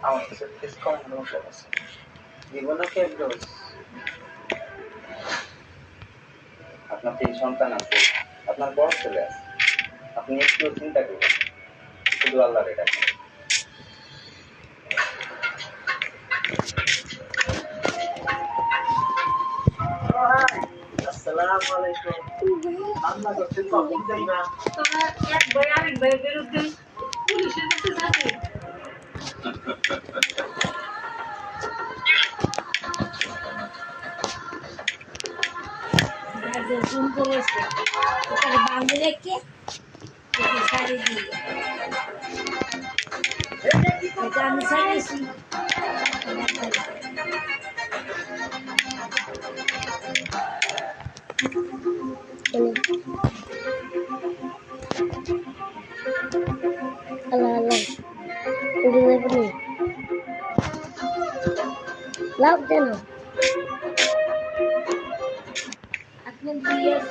আমার কাছে ফিস কম সমস্যা আছে জীবনে কি ডোজ আপনার 3 সন্তান আছে আপনার বড় ছেলে আছে আপনি একটু চিন্তা করুন শুধু আল্লাহর ডাকেন আসসালামু আলাইকুম আল্লাহ করতে কখন যাইবা তোমরা এক ভাই আরেক ভাইয়ের বিরুদ্ধে পুলিশের কাছে যাবে জুম করেছে ওখানে বাঁধে রেখে শাড়ি দিয়ে এটা আমি ছাড়িয়েছি লাভ দেন আপনি দিয়ে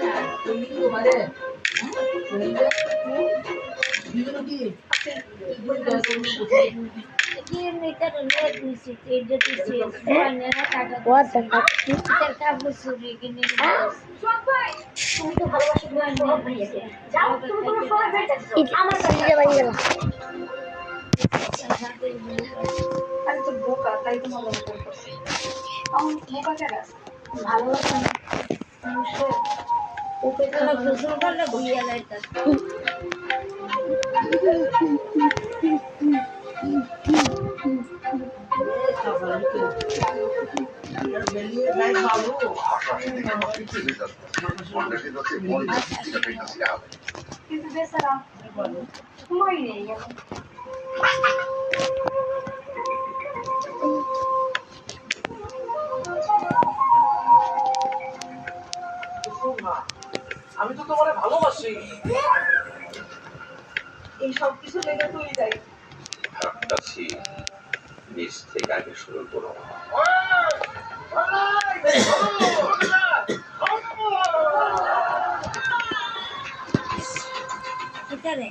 কিন্তু বেচারা সময় নেই আমি তো তোমারে ভালোবাসি এই সব কিছু লেগে তুই যাই কাছে নিজ থেকে আগে শুরু করো এখানে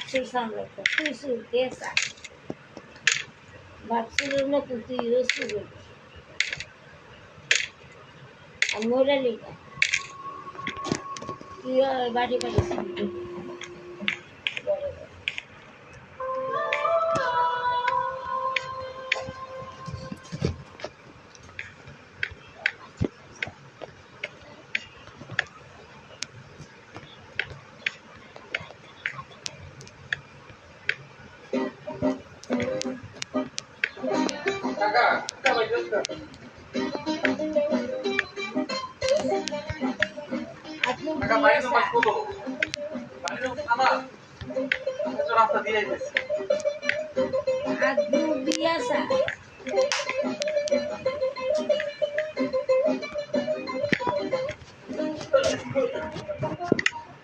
বাচ্চার সামনে তুই শুরু কেসা বাচ্চার মতো তুই শুরু আর মোরা লিখা তুই বাড়ি বাড়ি শুনবি রাস্তা দিয়ে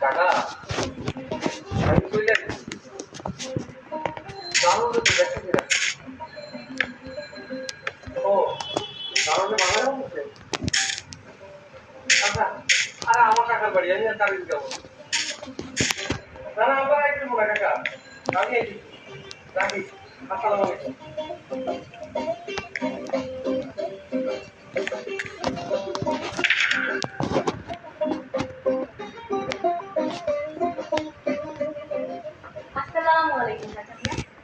কাকা আমি কইলে দারুণ দেখতে ও দারুণ বাংলা বলছে আচ্ছা আরে আমার কাকার বাড়ি আমি আর কাবিল যাব দাঁড়া আবার একটু বলা কাকা আমি এই রাখি আসসালামু আলাইকুম আসসালামু আলাইকুম কাকা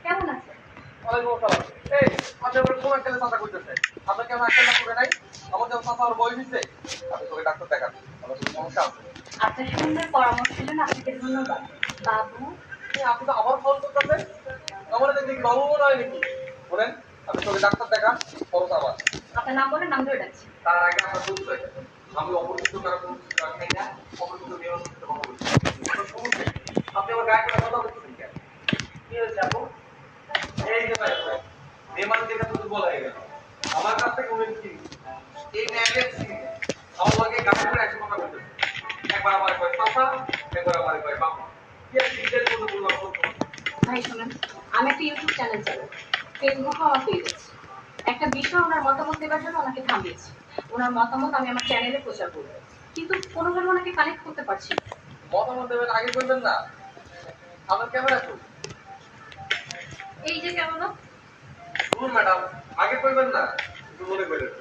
কেমন আছেন ওয়ালাইকুম আসসালাম এই আপনি আমার কোন একটা কথা কইতেছে আপনি কেন একটা করে নাই আমাদের চাচার বয়স হইছে আমি তোকে ডাক্তার দেখান আমার কোনো সমস্যা আছে আপনার সুন্দর পরামর্শের জন্য আপনাকে ধন্যবাদ বাবু আপনি তো আবার ফোন করতেছেন আমার দেখি বাবু মনে হয় নাকি বলেন আপনি তোকে ডাক্তার দেখান খরচ আবার আপনার নাম বলে নাম ধরে ডাকছি তার আগে আমার বুঝতে হয় আমি অপরিচিত কারো কোনো খাই না অপরিচিত নিয়ম করতে কথা বলছি সমস্যা আপনি আমার গায়ে কথা বলতেছেন কেন কি হয়েছে আপু এই যে ভাই মেমান দেখে তো দুর্বল হয়ে গেল আমার কাছ থেকে উনি কি এই ন্যালেজ আমার লগে গায়ে করে একশো কথা বলতেছে একবার আমার কয় চাচা একবার আমার কয় বাবা কি আর ডিটেইল বলতে বললাম ভাই শুনুন আমি একটা ইউটিউব চ্যানেল চালাই ফেসবুকে আমার পেজ আছে একটা বিষয় ওনার মতামত দেওয়ার জন্য ওনাকে থামিয়েছি। ওনার মতামত আমি আমার চ্যানেলে প্রচার করবো, কিন্তু কোনোভাবে ওনাকে কানেক্ট করতে পারছি না। মতামত দেবেন আগে বলবেন না? আমার ক্যামেরা কই? এই যে কেমন শুনুন ম্যাডাম, আগে কইবেন না, একটু মনে করেন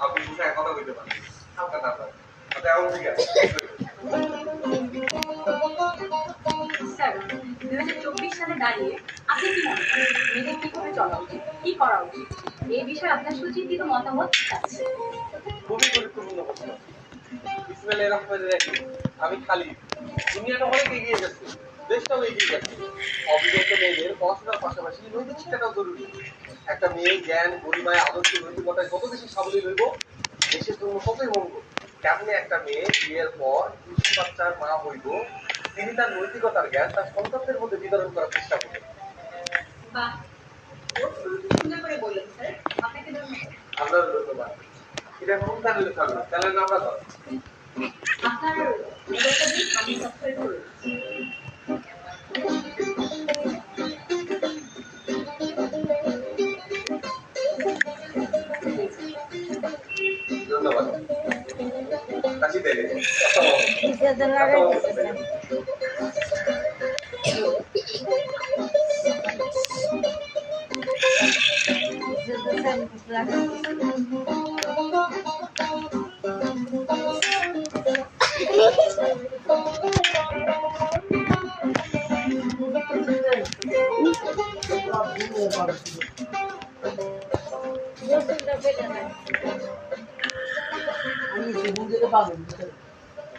আপনি বুঝে কথা কইতে পারেন। হালকা না পারেন আচ্ছা এখন ঠিক আছে। স্যার, 2024 সালে দাঁড়িয়ে আপনি কি মনে করেন মেয়েদের কি করে চলা উচিত, কি করা উচিত, এই বিষয়ে আপনার সুচিন্তিত মতামত চাচ্ছি। খুবই গুরুত্বপূর্ণ প্রশ্ন। ইসমাইল রহমান রাখি, আমি খালি দুনিয়াটা অনেক এগিয়ে গেছে, দেশটাও এগিয়ে গেছে। অবিবাহিত মেয়েদের পড়াশোনার পাশাপাশি নৈতিক শিক্ষাটাও জরুরি। একটা মেয়ে জ্ঞান গরিমায় আদর্শ নৈতিকতায় যত বেশি সাবলীল হইব, দেশের জন্য ততই মঙ্গল। কেমনে একটা মেয়ে বিয়ের পর শিশু বাচ্চার মা হইব, তিনি তার নৈতিকতার জ্ঞান তার সন্তানদের মধ্যে বিতরণ করার চেষ্টা করবেন। বাহ, খুব সুন্দর করে বললেন স্যার, আপনাকে ধন্যবাদ। আপনার ধন্যবাদ। এটা কোন চ্যানেলে থাকবে? চ্যানেল নামটা দাও। আপনার ভিডিওটা দিন, আমি সাবস্ক্রাইব করে দিচ্ছি। ধন্যবাদ। কাশি দেবে। কিসে তো লাগাই দিতেছে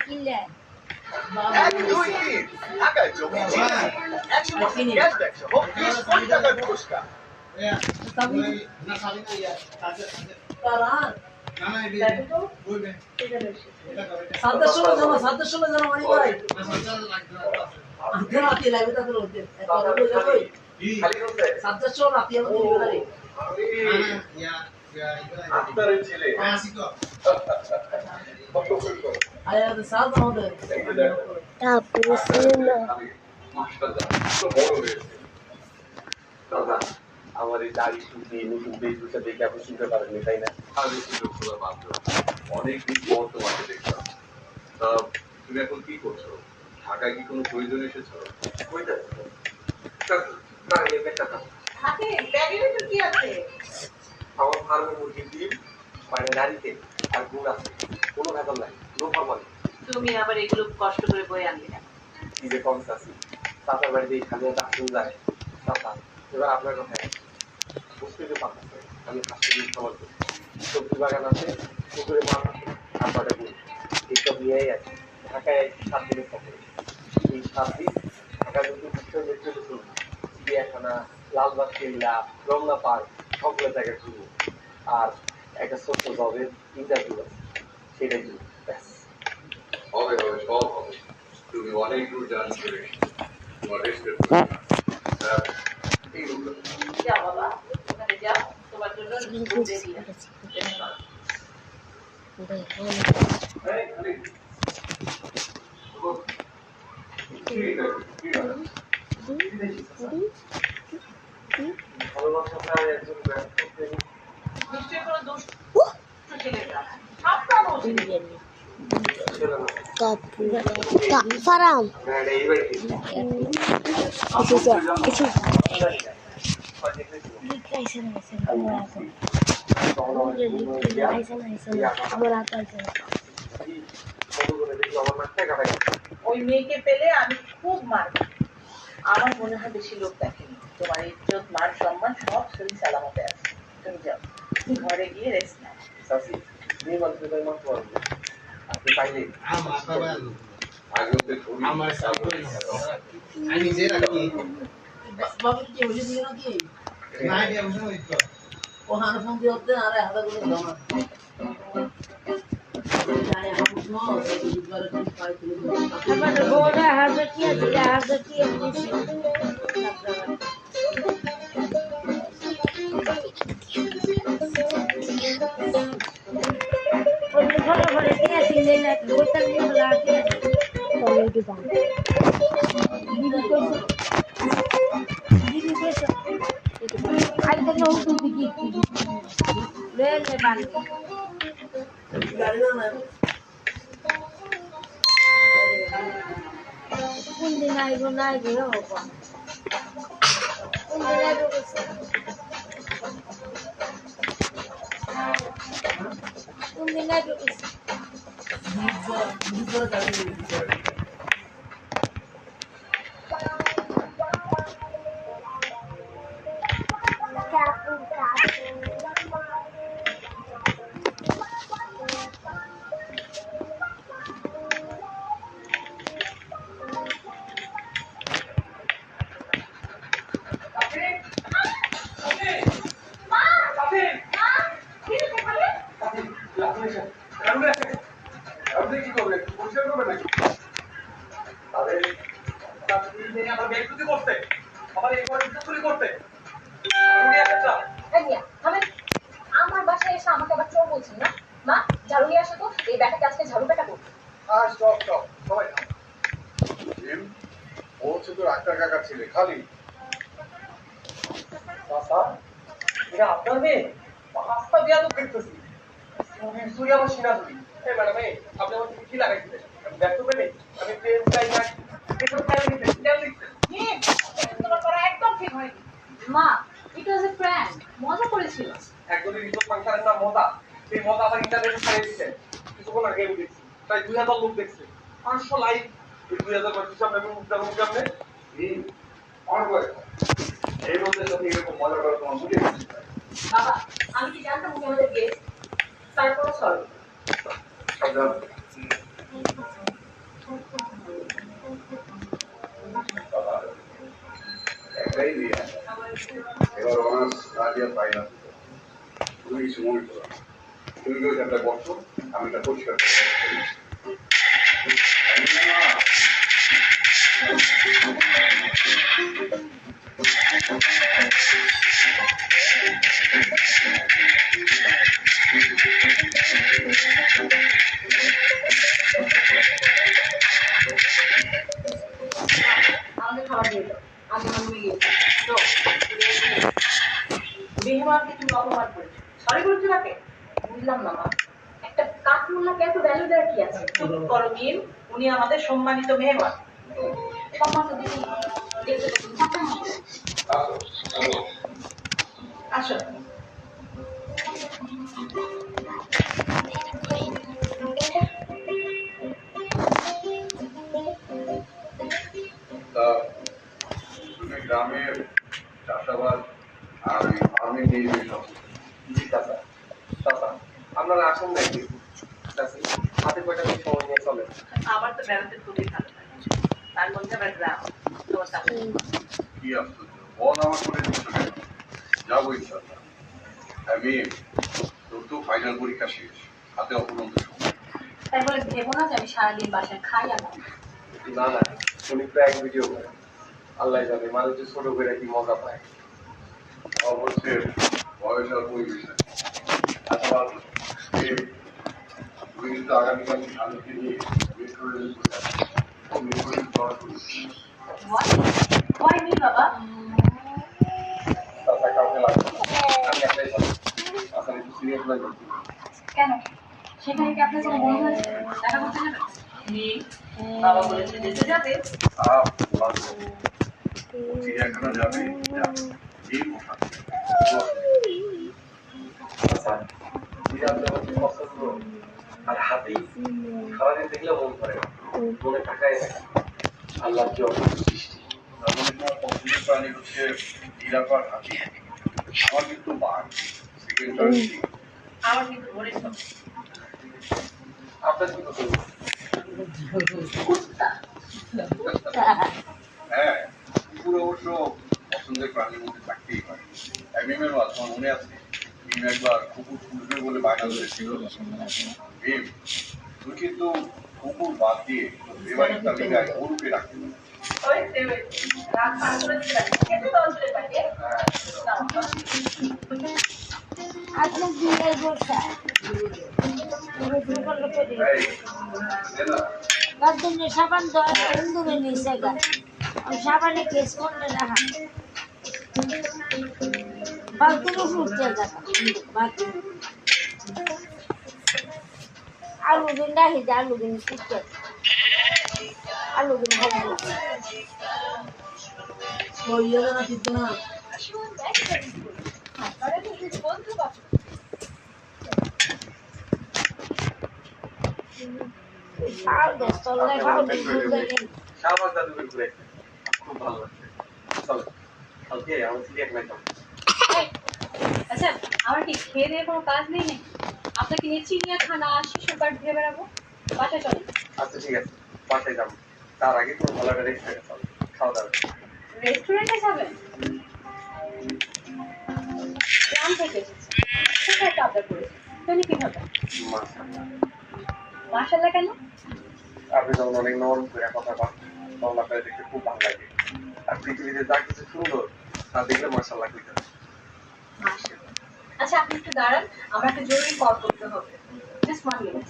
কিলে এক, দুই, তিন। ঢাকায় জমি ছিল 100% ক্যাশব্যাক সহ 20 কোটি টাকার পুরস্কার। খালি বলতে, আপনার ছেলে কত সুন্দর। মাস্টার তো বড় হয়েছে। দাদা, আমার এই দাড়ি শুকিয়ে নতুন বেশভূষা দেখে আপনি চিনতে পারেননি, তাই না? আমি সুযোগ সুযোগ বাধ্য অনেকদিন পর তোমাকে দেখলাম। তা তুমি এখন কি করছো? ঢাকায় কি কোনো প্রয়োজন এসেছো? কই যাচ্ছ? এই ব্যাগটা দাও। হাতে ব্যাগের ভিতর কি আছে? আমার ফার্মে মুরগির ডিম, মানে নারিকেল আর গুড় আছে। কোনো ভেজাল নাই, নো ফরমালিটি। তুমি আবার এগুলো কষ্ট করে বয়ে আনলে কেন? কি যে কম চাচ্ছি, চাচার বাড়িতে খালি একটা আসুন যায়। চাচা, এবার আপনার কথায় বুঝতে যে পারতেছে আমি হাসপাতাল খাবার করি, সবজি বাগান আছে, পুকুরে মাছ আছে, আর কটা গুড়, এইসব নিয়েই আছে। ঢাকায় 7 দিনের সফরে। এই 7 দিন ঢাকায় নতুন বিশ্ব মেট্রো শুরু, চিড়িয়াখানা, লালবাগ কেল্লা, রমনা পার্ক, সবগুলো জায়গায় ঘুরবো। আর একটা ছোট্ট জবের ইন্টারভিউ আছে, সেটাই দিব। ব্যাস। হবে হবে সব হবে। তুমি অনেক দূর জার্নি করে তোমার রেস্টের এই রূপটা যাও বাবা, ওখানে যাও, তোমার জন্য দুধ রেডি আছে। এই, খালি। ঠিক আছে ঠিক আছে ভালোবাসা প্রায় একজন ব্যাংক করতে নিশ্চয়ই কোনো দুষ্ট ছেলের কাজ। সবটা বলছি। ছিল না। Faram. হ্যাঁ, এই বাড়ি। ওই মেয়েকে পেলে আমি খুব মারব। আমার মনে হয় বেশি লোক দেখেনি। তোমার ইজ্জত, মান, সম্মান সব সহি সালামতে আছে। তুমি যাও, ঘরে গিয়ে রেস্ট নাও। আপনি পাইলে আগে ওকে ধরি আমার তারপরে আমি নিজে রাখি বাবু কি বুঝে দিল নাকি না এটা বুঝে হইতো ও হানা ফোন দিয়ে হতে আরে হাদা করে দাও না জানে হামুস নো বুধবার দিন পাই তুলে আমার গোড়া হাজারটিয়া দিলে হাজারটিয়া দিছি ঘরে ঘরে দিয়ে দিলে না গোটা দিয়ে লাগে Comedy bang. দিদি কইছো আই তো ले ले बांध গাড়ি না কোন দিন আইব না আইব বাবা কোন দিন আইব কইছে কোন দিন আইব কইছে ভিতরে গাড়ি কি করবে পরিষ্কার করবে নাকি আরে আমার ব্যাগ চুরি করতে আমার এই ঘরে চুরি করতে উনি একটা আমার বাসায় এসে আমাকে আবার চোর বলছেন না মা ঝাড়ু নিয়ে আসো তো এই ব্যাটাকে আজকে ঝাড়ু পেটা করবো আর স্টপ স্টপ সবাই থাম। জিম ও হচ্ছে তোর আক্তার কাকার ছেলে খালি বাবা এটা আপনার মেয়ে রাস্তা দিয়া তো দেখতেছি সুরি আমার সিনা সুরি এই ম্যাডাম এই আপনি আমার কি লাগাইছিলেন আমি ব্যর্থ পেলে আমি প্রেম চাই না এসব চাই নিতে কেন লিখছেন তোমার করা একদম ঠিক হয়নি মা ইট ওয়াজ এ প্র্যাঙ্ক মজা করেছিল একজনের রিপোর্ট ফাংশনের নাম মজা সেই মজা আবার ইন্টারনেটে ছাড়িয়ে দিচ্ছেন কিছুক্ষণ আগে দেখছি প্রায় 2000 লোক দেখছে 500 লাইক এই 2025 সামনে এবং উদ্যাপন সামনে অন করে এই লোকদের সাথে এরকম মজা করা তোমার বুঝে গেছে বাবা আমি কি জানতাম উনি আমাদের গেস্ট তারপরও সরি সাবধান একটাই দিয়ে এবার অনার্স রাজিয়া পাই না তুমি কিছু মনে করো না। তুমি কেউ একটা বসো আমি এটা পরিষ্কার করে আমাদের খাবার দিয়ে দাও আমি রুমে গিয়েছি মেহমানকে তুমি অপমান করেছো সরি বলছো তাকে বুঝলাম না মা একটা কাঠমুল্লাকে এত ভ্যালু দেওয়ার কি আছে চুপ করো মিম উনি আমাদের সম্মানিত মেহমান সম্মান তো দিদি দেখতে তো থাকতে হবে আসো তা তুমি গ্রামের চাষাবাদ আর ফার্মিং নিয়ে বেশ অসুস্থ জি চাচা চাচা আপনারা আসেন নাকি চাচি হাতে কয়টা বেশি সময় নিয়ে চলে আমার তো বেড়াতে খুবই ভালো লাগে তার মধ্যে আবার গ্রাম তোমার সাথে কি আশ্চর্য বল আমার করে দিচ্ছ কেন যাবো ইনশাল্লাহ আমি তোর তো ফাইনাল পরীক্ষা শেষ হাতে অপরন্ত সময় তাই বলে ভেবো না যে আমি সারাদিন বাসায় খাই আর না না উনি প্র্যাঙ্ক ভিডিও করে আল্লাহ জানে মানুষ যে ছোট করে কি মজা পায় অবশ্যই বয়স আর পরিবেশ আছে। আচ্ছা তুমি কিন্তু আগামীকাল আলোকে নিয়ে মেট্রো রেল মেট্রো রেল পাওয়ার করেছি ভয় নেই বাবা চাচা কাউকে লাগবে না। আমি একটাই চাচা চাচা একটু সিরিয়াস লাগবে কেন সেখানে কি আপনার কোনো বন্ধু আছে দেখা করতে যাবে মিম বাবা বলেছে যেতে যাবে চিড়িয়াখানা যাবে এই পোশাক আচ্ছা বিড়াল যখন পছন্দ আর হাতি সারাদিন দেখলে মন করে না মনে টাকায় থাকে আল্লাহ কি অদ্ভুত সৃষ্টি তার মানে তোমার পছন্দের প্রাণী হচ্ছে জিরাফ আর হাতি আমার কিন্তু বাঘ সেকেন্ড চয়েস আমার কিন্তু ঘরে সব আপনার কি পছন্দ কুত্তা হ্যাঁ কুকুর অবশ্য পছন্দের প্রাণীর মধ্যে থাকতেই পারে মিমের মাছ তোমার মনে আছে মিম একবার কুকুর পুষবে বলে বায়না ধরেছিল মিম তুই কিন্তু কুকুর বাদ দিয়ে এবারের তালিকায় গরুকে রাখতে পারিস হয়েছে রাত পার করে দিতে পারি খেতে তো অঞ্চলের বাইরে আজকে দিনের বর্ষা এই, দে না। তার জন্য সাবান দেওয়া হিন্দুরে নিয়েছে গা সাবানে কেস করলে রাখা বাথরুমে ফুটতে দেখা বাথরুম আলু দিন রাখি যে আলু দিন ফুটতে আলু দিন হবে খাও দোস্ত খাও শাহবাজ জাদুঘর ঘুরে খুব ভালো লাগছে চলো কালকে আমার চিড়িয়াখানায় যাবো আচ্ছা আমার কি খেয়ে দিয়ে কোনো কাজ নেই নাকি আপনাকে নিয়ে চিড়িয়াখানা শিশু পার্ক ঘুরে বেড়াবো বাসায় চলেন আচ্ছা ঠিক আছে বাসায় যাবো তার আগে কোনো ভালো একটা রেস্টুরেন্টে চলো খাওয়া দাওয়া রেস্টুরেন্টে যাবেন গ্রাম থেকে এসেছে কোথায় একটা আবদার করেছে তুমি কিভাবে মাশাআল্লাহ মাশাআল্লাহ কেন আপনি যখন অনেক নরম করে কথা বলেন তখন আপনাকে দেখতে খুব ভালো লাগে আর পৃথিবীতে যা কিছু সুন্দর তা দেখলে মাশাআল্লাহ কইতে হবে মাশাআল্লাহ আচ্ছা আপনি একটু দাঁড়ান আমার একটা জরুরি কল করতে হবে জাস্ট 1 মিনিট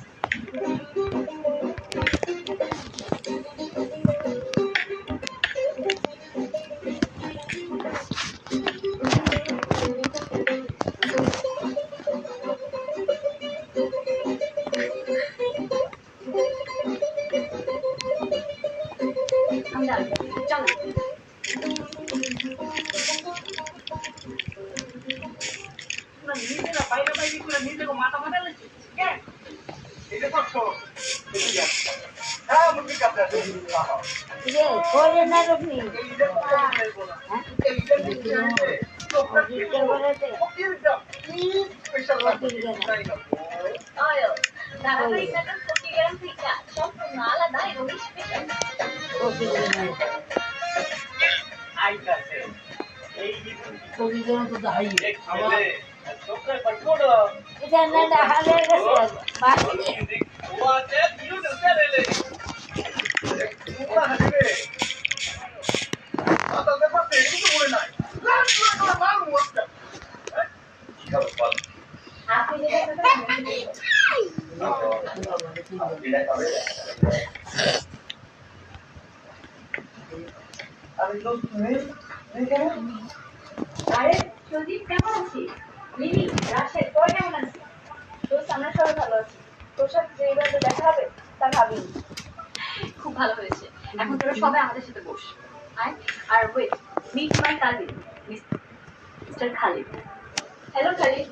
আমি দাঁড়ান চলেন নিজেরা বাইরে বাইরে করে নিজেকে মাথা মাথা লাগছে এটা করছো হ্যাঁ মুরগি কাপড় আছে রে করে না রকনি আয়ো ধারাবাহিক নাটক প্রতিগ্রাম থেকে সম্পূর্ণ আলাদা এবং স্পেশাল আইতাছে এই এটা না হালে গেছে বাকি আপনি যেটা আরে সন্দীপ কেমন আছিস মিমি রাশেদ তোর কেমন আছিস দোস্ত আমরা সবাই ভালো আছি তোর সাথে যে এবারে দেখা হবে তা ভাবিনি খুব ভালো হয়েছে এখন তোরা সবাই আমাদের সাথে বস আয় আর wait meet my cousin mister Khalid hello Khalid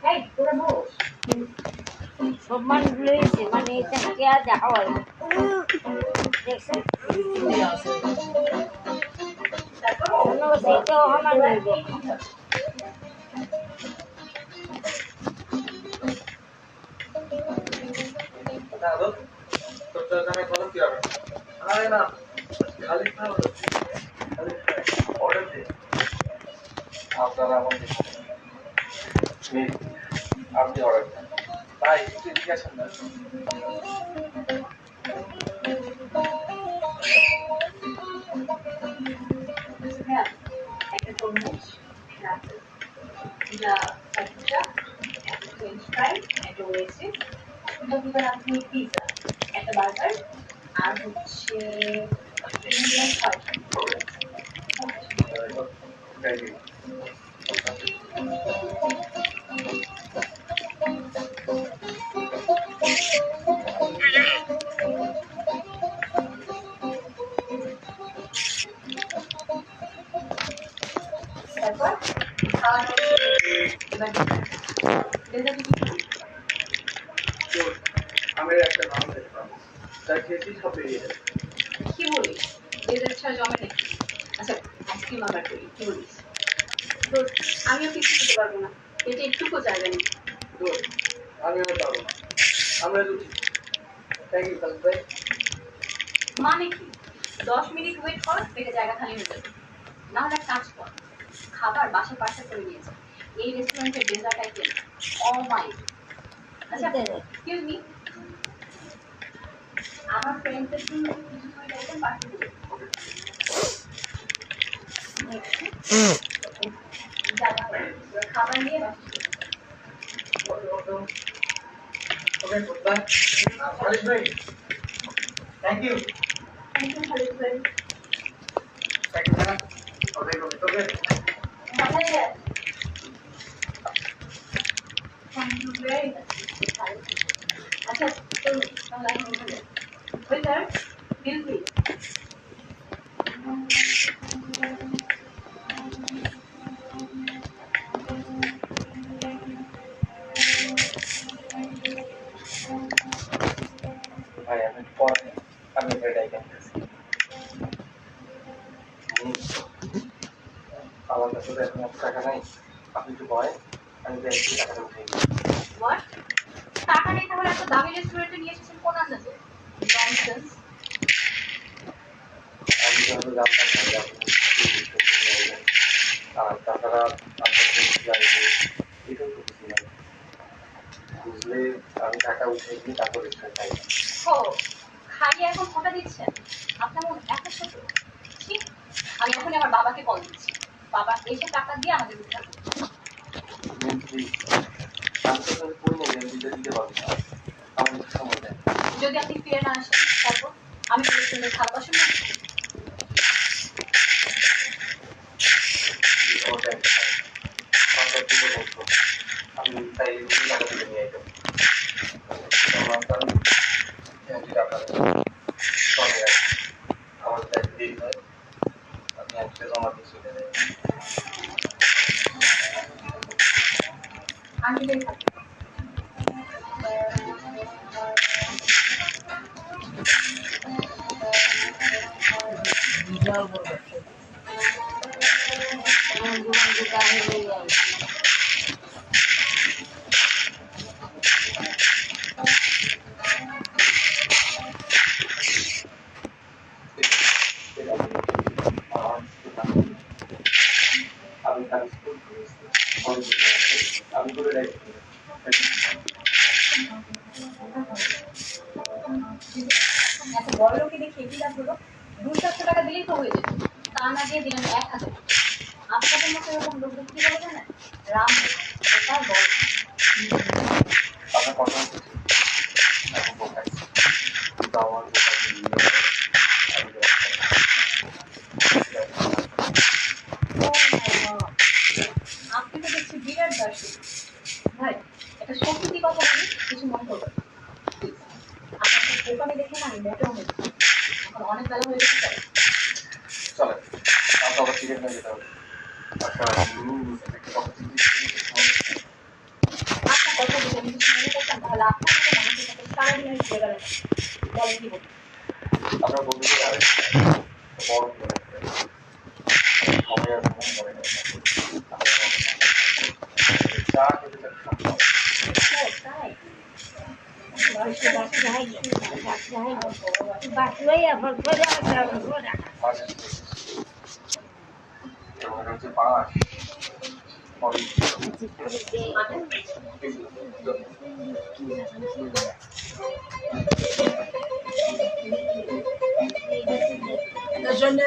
hey তোরা বস সব মানুষ লইছে মানে এটা কে আর দেখা হয় দেখছেন কোনো সেটাও আমার লইবে আরে না খালি অর্ডার দে আপনারা আমাদের আপনি অর্ডার দেন তাই একটু এদিকে আসেন না হ্যাঁ একটা তরমুজ একটা সাথে একটা ফ্রেঞ্চ ফ্রাই একটা ওয়েসিস দুটো আপনি পিৎজা একটা বার্গার আর হচ্ছে ইন্ডিয়ান ফ্রাইড থ্যাংক ইউ তারপর খাওয়া এবার ডেজার্ট আমি একটা নাম দেখলাম তাই খেয়েছি সব বেরিয়ে যাবে কি বলিস ডেজার্ট ছাড়া জমে নাকি আচ্ছা আইসক্রিম অর্ডার করি কি বলিস তো আমিও কিছু খেতে পারবো না এটা একটুকু জায়গা নেই আমিও পারবো না আমরা দুটি থ্যাংক ইউ খালিদ ভাই মানে কি 10 মিনিট ওয়েট কর পেটে জায়গা খালি হয়ে যাবে না হলে এক কাজ কর খাবার বাসা পার্সেল করে নিয়ে যা এই রেস্টুরেন্টের ডেজার্ট আইটেম অল মাই আচ্ছা এক্সকিউজ মি আমার ফ্রেন্ডদের জন্য কিছু সুইট আইটেম পাঠিয়ে দিন খাবার নিয়ে ওকে গুড খালিদ ভাই থ্যাংক ইউ বাসা প্যাকেট না ওদের ভিতরে আচ্ছা তো তাহলে ওয়েটার বিল প্লিজ ভাই আমি পরে আমি এটাই করতেছি আমার কাছে তো এখন টাকা নাই আপনি একটু বয় আমি ব্যাংকে টাকাটা উঠে দিই হোয়াট টাকা নেই তাহলে এত দামি রেস্টুরেন্টে নিয়ে এসেছেন কোন আন্দাজে ননসেন্স আমি তো হয়তো জানতাম না যে আপনি আর তাছাড়া আপনার জানি এটাও তো বুঝি না বুঝলে আমি টাকা উঠে দিই তারপর রিক্সা খাই ও খাইয়ে এখন ফোটা দিচ্ছেন আপনার মন এত ছোট ঠিক আমি এখন আমার বাবাকে কল দিচ্ছি বাবা এসে টাকা দিয়ে আমাদের উদ্ধার করবে। আমি তো কই নেই দিতে দিতে পারবো না আমার একটু সময় দেয় যদি আপনি ফিরে না আসেন তারপর আমি রেস্টুরেন্টের খারাপ আসুন না আমি তাই টাকা তুলে নিয়ে যেতাম আমার দেরি হয় আমি একটা জমা দিয়ে চলে যাই আমি যদি থাকি বিশাল বড় ব্যবসা। আমার জীবন যেটা হয়ে যায় আমি তার স্কুল আমি করে রাখি এত বড় লোকে দেখে কি লাভ হলো 200 টাকা দিলেই তো হয়ে যেত তা না দিয়ে দিলেন 1000 আপনাদের মতো এরকম লোক দেখতে গেলে জানেন রাম এটা বড় আপনার কথা হচ্ছে এখন বোকাই কিন্তু আমার বোকাই আপনি তো দেখছি বিরাট দাসী ভাই একটা সত্যি কথা বলি কিছু মনে করবেন আপনার দোকানে দেখে না আমি মোটেও নেই এখন অনেক বেলা হয়ে গেছে চলে আমাকে আবার টিকিট নিয়ে যেতে হবে আচ্ছা আপনার কথা যদি আমি কিছু মনে করতাম তাহলে আপনার মতো মানুষের সাথে সারাদিন আমি ঘুরে বেড়াতাম বলেন কি বলুন আপনার বন্ধুদের আর বড় সময় আর মনে নেই চা খেতে তাই বাঁচলেই এখন করে হচ্ছে পাঁচ এটা জন্য